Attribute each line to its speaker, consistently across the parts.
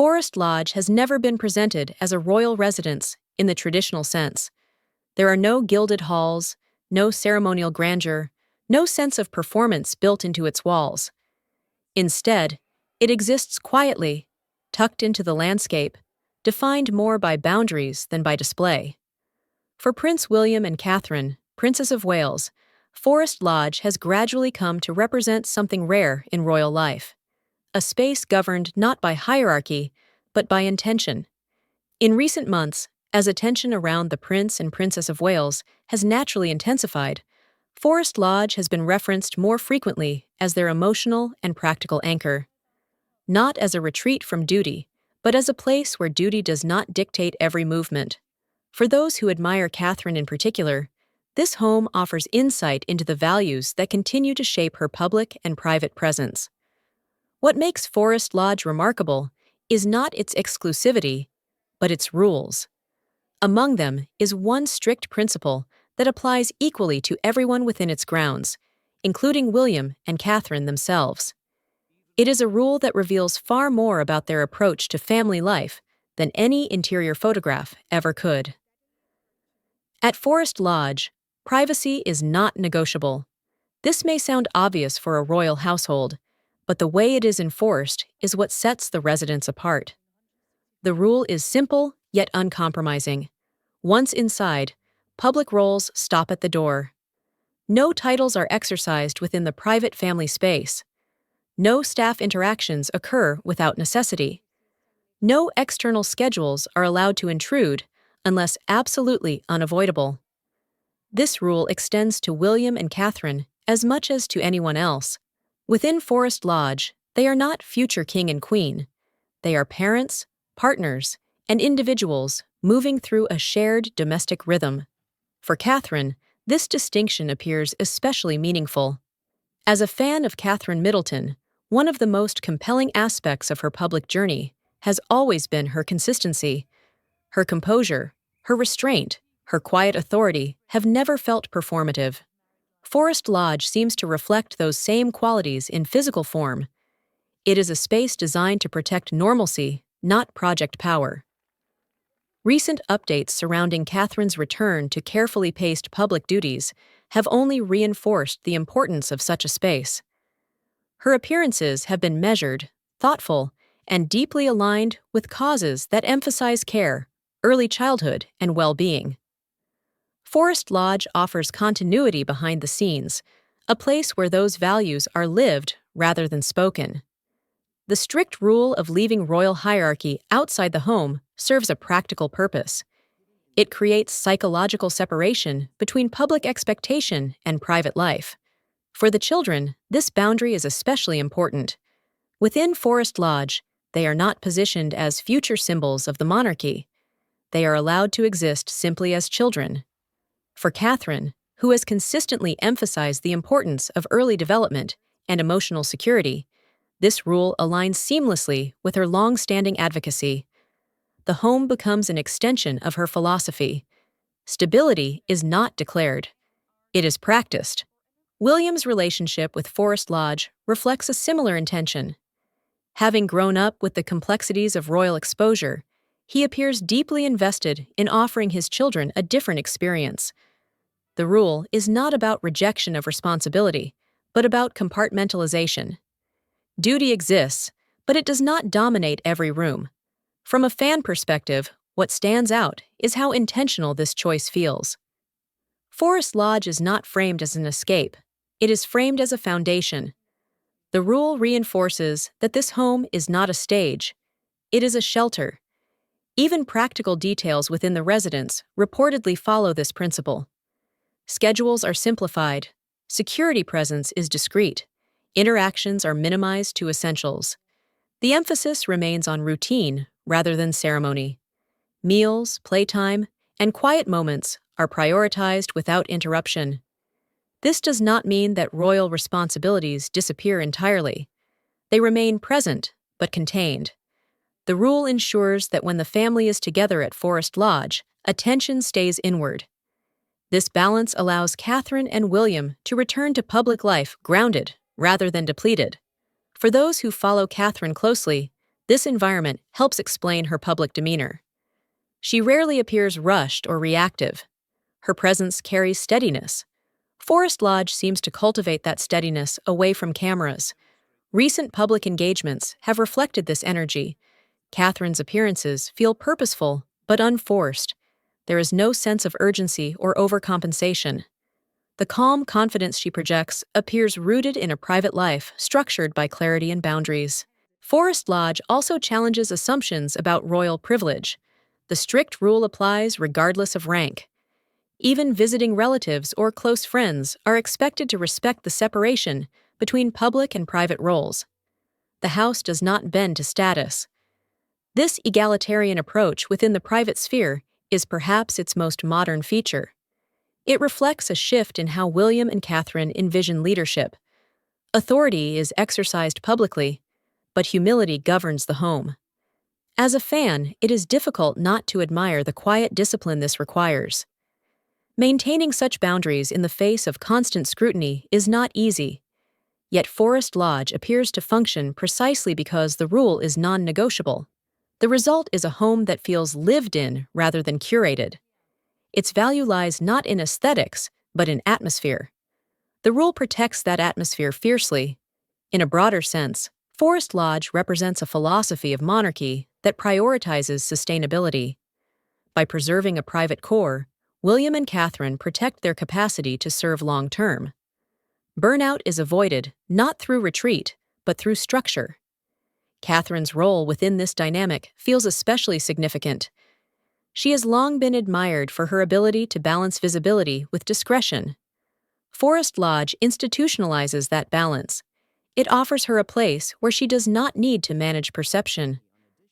Speaker 1: Forest Lodge has never been presented as a royal residence in the traditional sense. There are no gilded halls, no ceremonial grandeur, no sense of performance built into its walls. Instead, it exists quietly, tucked into the landscape, defined more by boundaries than by display. For Prince William and Catherine, Princess of Wales, Forest Lodge has gradually come to represent something rare in royal life, a space governed not by hierarchy, but by intention. In recent months, as attention around the Prince and Princess of Wales has naturally intensified, Forest Lodge has been referenced more frequently as their emotional and practical anchor. Not as a retreat from duty, but as a place where duty does not dictate every movement. For those who admire Catherine in particular, this home offers insight into the values that continue to shape her public and private presence. What makes Forest Lodge remarkable is not its exclusivity, but its rules. Among them is one strict principle that applies equally to everyone within its grounds, including William and Catherine themselves. It is a rule that reveals far more about their approach to family life than any interior photograph ever could. At Forest Lodge, privacy is not negotiable. This may sound obvious for a royal household, but the way it is enforced is what sets the residence apart. The rule is simple yet uncompromising. Once inside, public roles stop at the door. No titles are exercised within the private family space. No staff interactions occur without necessity. No external schedules are allowed to intrude unless absolutely unavoidable. This rule extends to William and Catherine as much as to anyone else. Within Forest Lodge, they are not future king and queen. They are parents, partners, and individuals moving through a shared domestic rhythm. For Catherine, this distinction appears especially meaningful. As a fan of Catherine Middleton, one of the most compelling aspects of her public journey has always been her consistency. Her composure, her restraint, her quiet authority have never felt performative. Forest Lodge seems to reflect those same qualities in physical form. It is a space designed to protect normalcy, not project power. Recent updates surrounding Catherine's return to carefully paced public duties have only reinforced the importance of such a space. Her appearances have been measured, thoughtful, and deeply aligned with causes that emphasize care, early childhood, and well-being. Forest Lodge offers continuity behind the scenes, a place where those values are lived rather than spoken. The strict rule of leaving royal hierarchy outside the home serves a practical purpose. It creates psychological separation between public expectation and private life. For the children, this boundary is especially important. Within Forest Lodge, they are not positioned as future symbols of the monarchy. They are allowed to exist simply as children. For Catherine, who has consistently emphasized the importance of early development and emotional security, this rule aligns seamlessly with her long-standing advocacy. The home becomes an extension of her philosophy. Stability is not declared. It is practiced. William's relationship with Forest Lodge reflects a similar intention. Having grown up with the complexities of royal exposure, he appears deeply invested in offering his children a different experience. The rule is not about rejection of responsibility, but about compartmentalization. Duty exists, but it does not dominate every room. From a fan perspective, what stands out is how intentional this choice feels. Forest Lodge is not framed as an escape. It is framed as a foundation. The rule reinforces that this home is not a stage. It is a shelter. Even practical details within the residence reportedly follow this principle. Schedules are simplified. Security presence is discreet. Interactions are minimized to essentials. The emphasis remains on routine rather than ceremony. Meals, playtime, and quiet moments are prioritized without interruption. This does not mean that royal responsibilities disappear entirely. They remain present, but contained. The rule ensures that when the family is together at Forest Lodge, attention stays inward. This balance allows Catherine and William to return to public life grounded rather than depleted. For those who follow Catherine closely, This environment helps explain her public demeanor. She rarely appears rushed or reactive. Her presence carries steadiness. Forest Lodge seems to cultivate that steadiness away from cameras. Recent public engagements have reflected this energy. Catherine's appearances feel purposeful but unforced. There is no sense of urgency or overcompensation. The calm confidence she projects appears rooted in a private life structured by clarity and boundaries. Forest Lodge also challenges assumptions about royal privilege. The strict rule applies regardless of rank. Even visiting relatives or close friends are expected to respect the separation between public and private roles. The house does not bend to status. This egalitarian approach within the private sphere is perhaps its most modern feature. It reflects a shift in how William and Catherine envision leadership. Authority is exercised publicly, but humility governs the home. As a fan, it is difficult not to admire the quiet discipline this requires. Maintaining such boundaries in the face of constant scrutiny is not easy. Yet Forest Lodge appears to function precisely because the rule is non-negotiable. The result is a home that feels lived in rather than curated. Its value lies not in aesthetics, but in atmosphere. The rule protects that atmosphere fiercely. In a broader sense, Forest Lodge represents a philosophy of monarchy that prioritizes sustainability. By preserving a private core, William and Catherine protect their capacity to serve long-term. Burnout is avoided not through retreat, but through structure. Catherine's role within this dynamic feels especially significant. She has long been admired for her ability to balance visibility with discretion. Forest Lodge institutionalizes that balance. It offers her a place where she does not need to manage perception.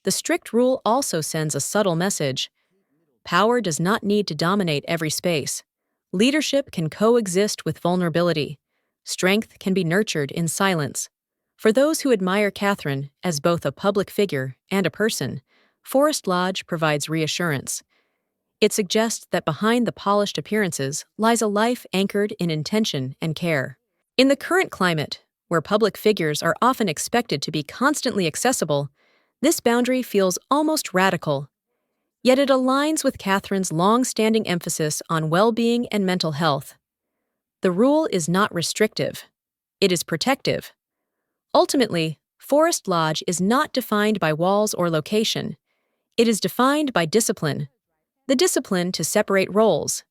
Speaker 1: The strict rule also sends a subtle message. Power does not need to dominate every space. Leadership can coexist with vulnerability. Strength can be nurtured in silence. For those who admire Catherine as both a public figure and a person, Forest Lodge provides reassurance. It suggests that behind the polished appearances lies a life anchored in intention and care. In the current climate, where public figures are often expected to be constantly accessible, this boundary feels almost radical. Yet it aligns with Catherine's long-standing emphasis on well-being and mental health. The rule is not restrictive. It is protective. Ultimately, Forest Lodge is not defined by walls or location. It is defined by discipline. The discipline to separate roles.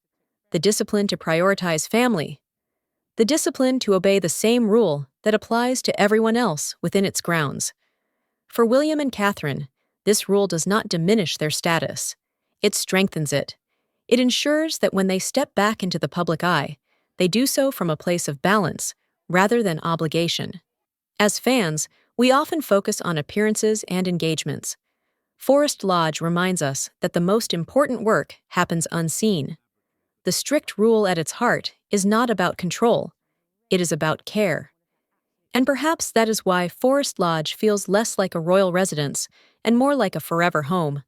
Speaker 1: The discipline to prioritize family. The discipline to obey the same rule that applies to everyone else within its grounds. For William and Catherine, this rule does not diminish their status. It strengthens it. It ensures that when they step back into the public eye, they do so from a place of balance rather than obligation. As fans, we often focus on appearances and engagements. Forest Lodge reminds us that the most important work happens unseen. The strict rule at its heart is not about control. It is about care. And perhaps that is why Forest Lodge feels less like a royal residence and more like a forever home.